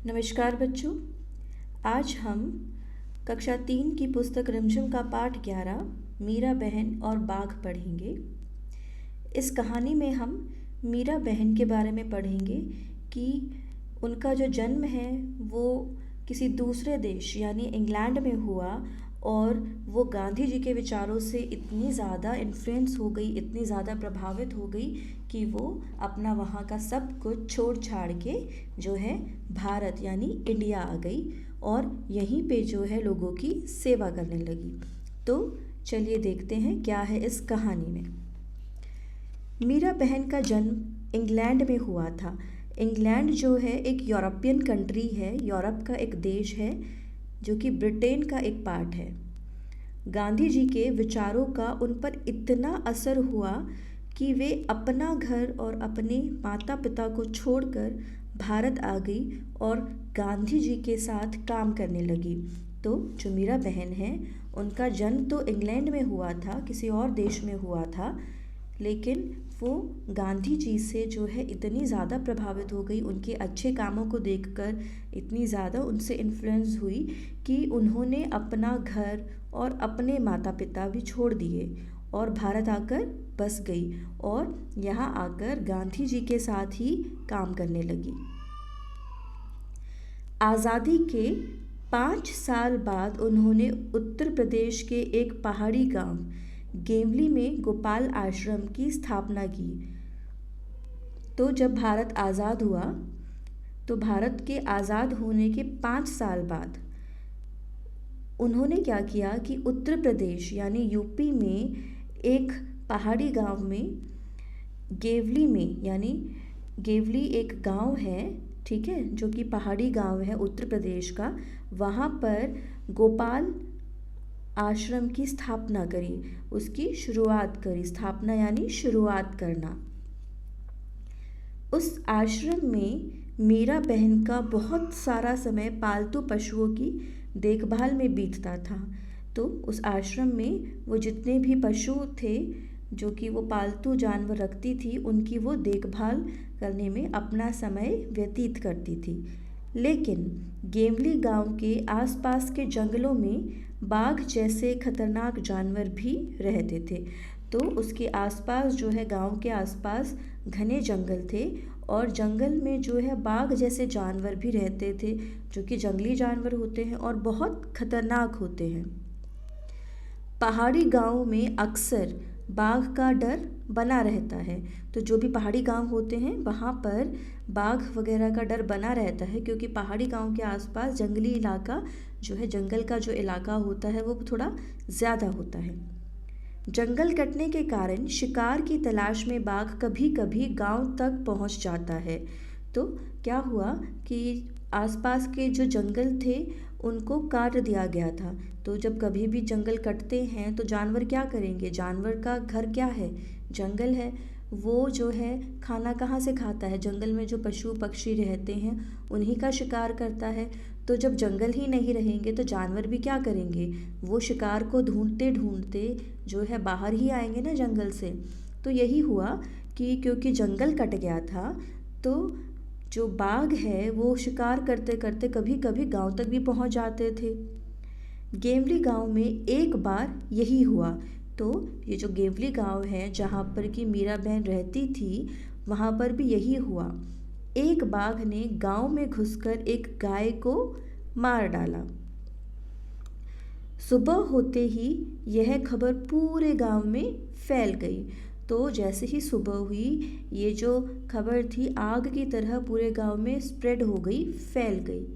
नमस्कार बच्चों। आज हम कक्षा 3 की पुस्तक रिमझिम का पाठ 11 मीरा बहन और बाघ पढ़ेंगे। इस कहानी में हम मीरा बहन के बारे में पढ़ेंगे कि उनका जो जन्म है वो किसी दूसरे देश यानी इंग्लैंड में हुआ और वो गांधी जी के विचारों से इतनी ज़्यादा इन्फ्लुएंस हो गई, इतनी ज़्यादा प्रभावित हो गई कि वो अपना वहाँ का सब कुछ छोड़ छाड़ के जो है भारत यानी इंडिया आ गई और यहीं पे जो है लोगों की सेवा करने लगी। तो चलिए देखते हैं क्या है इस कहानी में। मीरा बहन का जन्म इंग्लैंड में हुआ था। इंग्लैंड जो है एक यूरोपियन कंट्री है, यूरोप का एक देश है जो कि ब्रिटेन का एक पार्ट है। गांधी जी के विचारों का उन पर इतना असर हुआ कि वे अपना घर और अपने माता पिता को छोड़कर भारत आ गई और गांधी जी के साथ काम करने लगी। तो जो मीरा बहन है उनका जन्म तो इंग्लैंड में हुआ था, किसी और देश में हुआ था, लेकिन वो गांधी जी से जो है इतनी ज़्यादा प्रभावित हो गई, उनके अच्छे कामों को देखकर इतनी ज़्यादा उनसे इन्फ्लुएंस हुई कि उन्होंने अपना घर और अपने माता पिता भी छोड़ दिए और भारत आकर बस गई और यहाँ आकर गांधी जी के साथ ही काम करने लगी। आज़ादी के 5 साल बाद उन्होंने उत्तर प्रदेश के एक पहाड़ी गांव गेवली में गोपाल आश्रम की स्थापना की। तो जब भारत आज़ाद हुआ तो भारत के आज़ाद होने के 5 साल बाद उन्होंने क्या किया कि उत्तर प्रदेश यानी यूपी में एक पहाड़ी गांव में गेवली में, यानी गेवली एक गांव है, ठीक है, जो कि पहाड़ी गांव है उत्तर प्रदेश का, वहाँ पर गोपाल आश्रम की स्थापना करी, उसकी शुरुआत करी। स्थापना यानी शुरुआत करना। उस आश्रम में मीरा बहन का बहुत सारा समय पालतू पशुओं की देखभाल में बीतता था। तो उस आश्रम में वो जितने भी पशु थे जो कि वो पालतू जानवर रखती थी, उनकी वो देखभाल करने में अपना समय व्यतीत करती थी। लेकिन गेवली गांव के आसपास के जंगलों में बाघ जैसे खतरनाक जानवर भी रहते थे। तो उसके आसपास जो है, गांव के आसपास घने जंगल थे और जंगल में जो है बाघ जैसे जानवर भी रहते थे, जो कि जंगली जानवर होते हैं और बहुत खतरनाक होते हैं। पहाड़ी गांव में अक्सर बाघ का डर बना रहता है। तो जो भी पहाड़ी गांव होते हैं वहाँ पर बाघ वगैरह का डर बना रहता है, क्योंकि पहाड़ी गांव के आसपास जंगली इलाका जो है, जंगल का जो इलाका होता है वो थोड़ा ज़्यादा होता है। जंगल कटने के कारण शिकार की तलाश में बाघ कभी कभी गांव तक पहुंच जाता है। तो क्या हुआ कि आसपास के जो जंगल थे उनको काट दिया गया था। तो जब कभी भी जंगल कटते हैं तो जानवर क्या करेंगे? जानवर का घर क्या है? जंगल है। वो जो है खाना कहाँ से खाता है? जंगल में जो पशु पक्षी रहते हैं उन्हीं का शिकार करता है। तो जब जंगल ही नहीं रहेंगे तो जानवर भी क्या करेंगे? वो शिकार को ढूंढते ढूंढते जो है बाहर ही आएंगे ना जंगल से। तो यही हुआ कि क्योंकि जंगल कट गया था तो जो बाघ है वो शिकार करते करते कभी कभी गांव तक भी पहुंच जाते थे। गेवली गांव में एक बार यही हुआ। तो ये जो गेवली गांव है जहाँ पर कि मीरा बहन रहती थी, वहाँ पर भी यही हुआ। एक बाघ ने गांव में घुसकर एक गाय को मार डाला। सुबह होते ही यह खबर पूरे गांव में फैल गई। तो जैसे ही सुबह हुई, ये जो खबर थी आग की तरह पूरे गांव में स्प्रेड हो गई, फैल गई।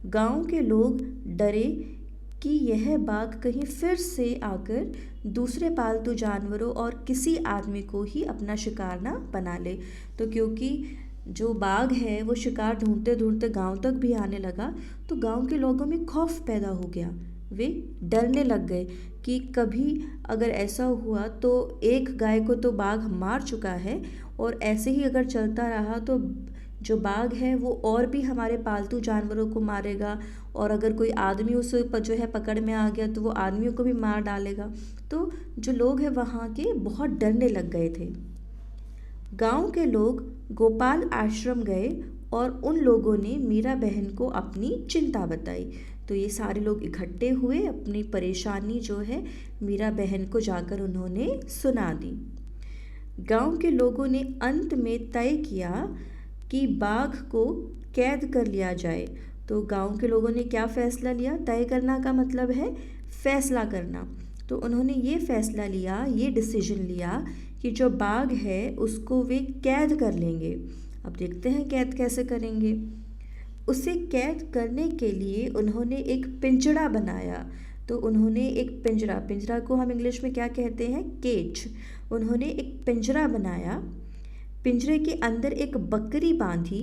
गांव के लोग डरे कि यह बाघ कहीं फिर से आकर दूसरे पालतू जानवरों और किसी आदमी को ही अपना शिकार ना बना ले। तो क्योंकि जो बाघ है वो शिकार ढूंढते ढूंढते गांव तक भी आने लगा, तो गांव के लोगों में खौफ पैदा हो गया। वे डरने लग गए कि कभी अगर ऐसा हुआ तो एक गाय को तो बाघ मार चुका है और ऐसे ही अगर चलता रहा तो जो बाघ है वो और भी हमारे पालतू जानवरों को मारेगा, और अगर कोई आदमी उसे जो है पकड़ में आ गया तो वो आदमियों को भी मार डालेगा। तो जो लोग हैं वहाँ के बहुत डरने लग गए थे। गांव के लोग गोपाल आश्रम गए और उन लोगों ने मीरा बहन को अपनी चिंता बताई। तो ये सारे लोग इकट्ठे हुए, अपनी परेशानी जो है मीरा बहन को जाकर उन्होंने सुना दी। गांव के लोगों ने अंत में तय किया कि बाघ को कैद कर लिया जाए। तो गांव के लोगों ने क्या फ़ैसला लिया? तय करना का मतलब है फैसला करना। तो उन्होंने ये फ़ैसला लिया, ये डिसीजन लिया कि जो बाघ है उसको वे कैद कर लेंगे। अब देखते हैं कैद कैसे करेंगे। उसे कैद करने के लिए उन्होंने एक पिंजड़ा बनाया। तो उन्होंने एक पिंजरा को हम इंग्लिश में क्या कहते हैं? केज। उन्होंने एक पिंजरा बनाया, पिंजरे के अंदर एक बकरी बांधी।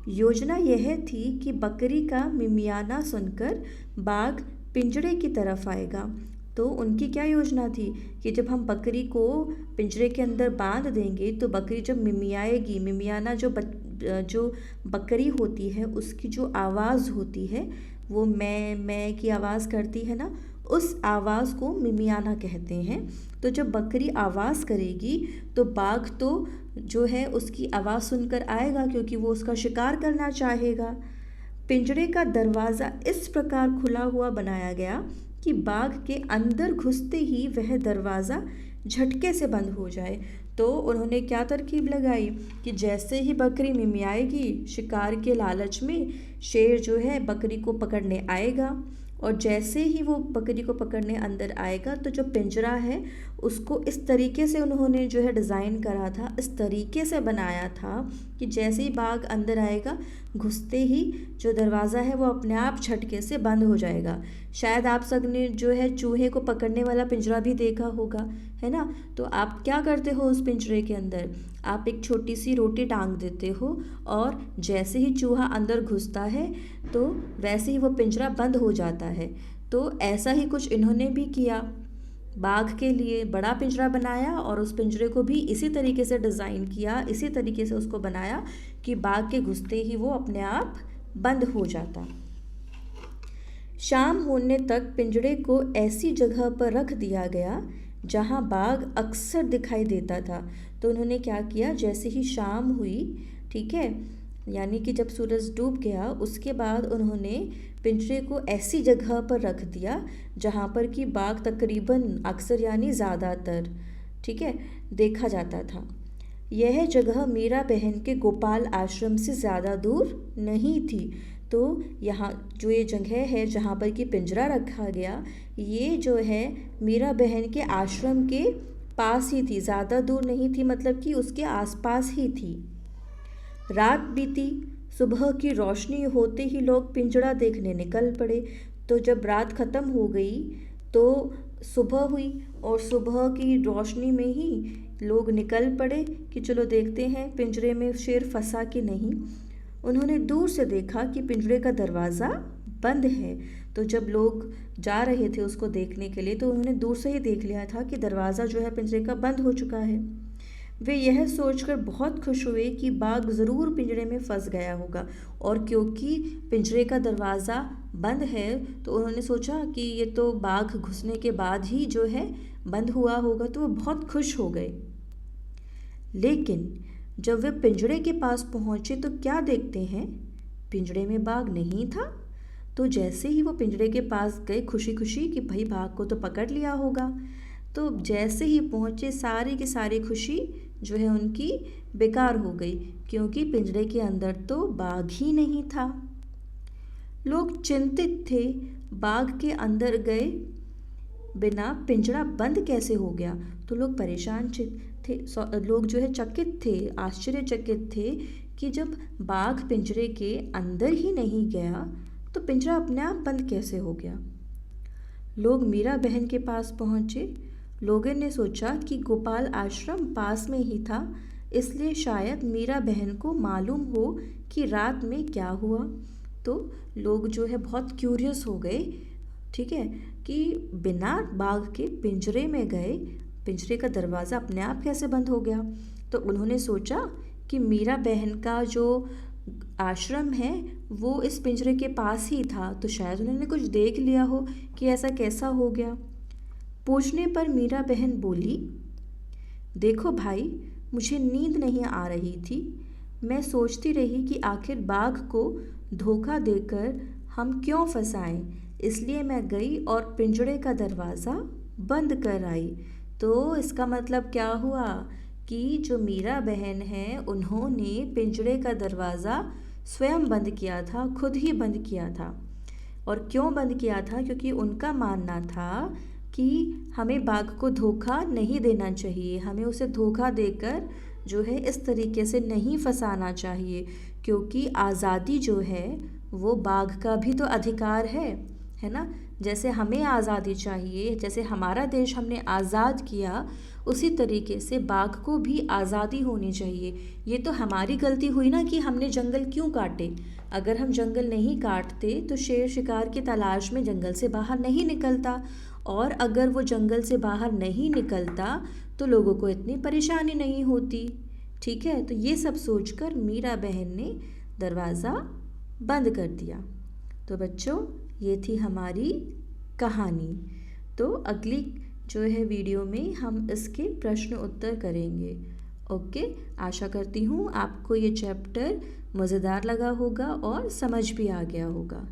योजना यह थी कि बकरी का मिमियाना सुनकर बाघ पिंजरे की तरफ आएगा। तो उनकी क्या योजना थी कि जब हम बकरी को पिंजरे के अंदर बांध देंगे तो बकरी जब मिमियाएगी, मिमियाना जो बकरी होती है उसकी जो आवाज़ होती है वो मैं की आवाज़ करती है ना, उस आवाज़ को मिमियाना कहते हैं। तो जब बकरी आवाज़ करेगी तो बाघ तो जो है उसकी आवाज़ सुनकर आएगा क्योंकि वो उसका शिकार करना चाहेगा। पिंजरे का दरवाज़ा इस प्रकार खुला हुआ बनाया गया कि बाघ के अंदर घुसते ही वह दरवाज़ा झटके से बंद हो जाए। तो उन्होंने क्या तरकीब लगाई कि जैसे ही बकरी मिमियाएगी, शिकार के लालच में शेर जो है बकरी को पकड़ने आएगा, और जैसे ही वो बकरी को पकड़ने अंदर आएगा तो जो पिंजरा है उसको इस तरीके से उन्होंने जो है डिज़ाइन करा था, इस तरीके से बनाया था कि जैसे ही बाघ अंदर आएगा, घुसते ही जो दरवाज़ा है वो अपने आप झटके से बंद हो जाएगा। शायद आप सब ने जो है चूहे को पकड़ने वाला पिंजरा भी देखा होगा, है ना? तो आप क्या करते हो उस पिंजरे के अंदर? आप एक छोटी सी रोटी टांग देते हो और जैसे ही चूहा अंदर घुसता है तो वैसे ही वो पिंजरा बंद हो जाता है। तो ऐसा ही कुछ इन्होंने भी किया, बाघ के लिए बड़ा पिंजरा बनाया और उस पिंजरे को भी इसी तरीके से डिज़ाइन किया, इसी तरीके से उसको बनाया कि बाघ के घुसते ही वो अपने आप बंद हो जाता। शाम होने तक पिंजरे को ऐसी जगह पर रख दिया गया जहां बाघ अक्सर दिखाई देता था। तो उन्होंने क्या किया, जैसे ही शाम हुई, ठीक है, यानी कि जब सूरज डूब गया उसके बाद उन्होंने पिंजरे को ऐसी जगह पर रख दिया जहाँ पर कि बाघ तकरीबन अक्सर यानी ज़्यादातर, ठीक है, देखा जाता था। यह जगह मीरा बहन के गोपाल आश्रम से ज़्यादा दूर नहीं थी। तो यहाँ जो ये जगह है जहाँ पर कि पिंजरा रखा गया, ये जो है मीरा बहन के आश्रम के पास ही थी, ज़्यादा दूर नहीं थी, मतलब कि उसके आसपास ही थी। रात बीती, सुबह की रोशनी होते ही लोग पिंजरा देखने निकल पड़े। तो जब रात ख़त्म हो गई तो सुबह हुई और सुबह की रोशनी में ही लोग निकल पड़े कि चलो देखते हैं पिंजरे में शेर फंसा कि नहीं। उन्होंने दूर से देखा कि पिंजरे का दरवाज़ा बंद है। तो जब लोग जा रहे थे उसको देखने के लिए तो उन्होंने दूर से ही देख लिया था कि दरवाज़ा जो है पिंजरे का बंद हो चुका है। वे यह सोचकर बहुत खुश हुए कि बाघ ज़रूर पिंजरे में फंस गया होगा, और क्योंकि पिंजरे का दरवाज़ा बंद है तो उन्होंने सोचा कि ये तो बाघ घुसने के बाद ही जो है बंद हुआ होगा, तो वो बहुत खुश हो गए। लेकिन जब वे पिंजरे के पास पहुँचे तो क्या देखते हैं, पिंजरे में बाघ नहीं था। तो जैसे ही वो पिंजरे के पास गए खुशी खुशी कि भाई बाघ को तो पकड़ लिया होगा, तो जैसे ही पहुँचे सारी की सारी खुशी जो है उनकी बेकार हो गई, क्योंकि पिंजरे के अंदर तो बाघ ही नहीं था। लोग चिंतित थे, बाघ के अंदर गए बिना पिंजरा बंद कैसे हो गया। तो लोग परेशान थे, लोग जो है चकित थे, आश्चर्यचकित थे कि जब बाघ पिंजरे के अंदर ही नहीं गया तो पिंजरा अपने आप बंद कैसे हो गया। लोग मीरा बहन के पास पहुँचे। लोगों ने सोचा कि गोपाल आश्रम पास में ही था, इसलिए शायद मीरा बहन को मालूम हो कि रात में क्या हुआ। तो लोग जो है बहुत क्यूरियस हो गए, ठीक है, कि बिना बाघ के पिंजरे में गए पिंजरे का दरवाज़ा अपने आप कैसे बंद हो गया। तो उन्होंने सोचा कि मीरा बहन का जो आश्रम है वो इस पिंजरे के पास ही था, तो शायद उन्होंने कुछ देख लिया हो कि ऐसा कैसा हो गया। पूछने पर मीरा बहन बोली, देखो भाई, मुझे नींद नहीं आ रही थी, मैं सोचती रही कि आखिर बाघ को धोखा देकर हम क्यों फंसाएं। इसलिए मैं गई और पिंजड़े का दरवाज़ा बंद कर आई। तो इसका मतलब क्या हुआ कि जो मीरा बहन है उन्होंने पिंजड़े का दरवाज़ा स्वयं बंद किया था, खुद ही बंद किया था। और क्यों बंद किया था? क्योंकि उनका मानना था कि हमें बाघ को धोखा नहीं देना चाहिए, हमें उसे धोखा देकर जो है इस तरीके से नहीं फंसाना चाहिए, क्योंकि आज़ादी जो है वो बाघ का भी तो अधिकार है ना। जैसे हमें आज़ादी चाहिए, जैसे हमारा देश हमने आज़ाद किया, उसी तरीके से बाघ को भी आज़ादी होनी चाहिए। ये तो हमारी गलती हुई ना कि हमने जंगल क्यों काटे। अगर हम जंगल नहीं काटते तो शेर शिकार की तलाश में जंगल से बाहर नहीं निकलता, और अगर वो जंगल से बाहर नहीं निकलता तो लोगों को इतनी परेशानी नहीं होती। ठीक है, तो ये सब सोचकर मीरा बहन ने दरवाज़ा बंद कर दिया। तो बच्चों, ये थी हमारी कहानी। तो अगली जो है वीडियो में हम इसके प्रश्न उत्तर करेंगे। ओके, आशा करती हूँ आपको ये चैप्टर मज़ेदार लगा होगा और समझ भी आ गया होगा।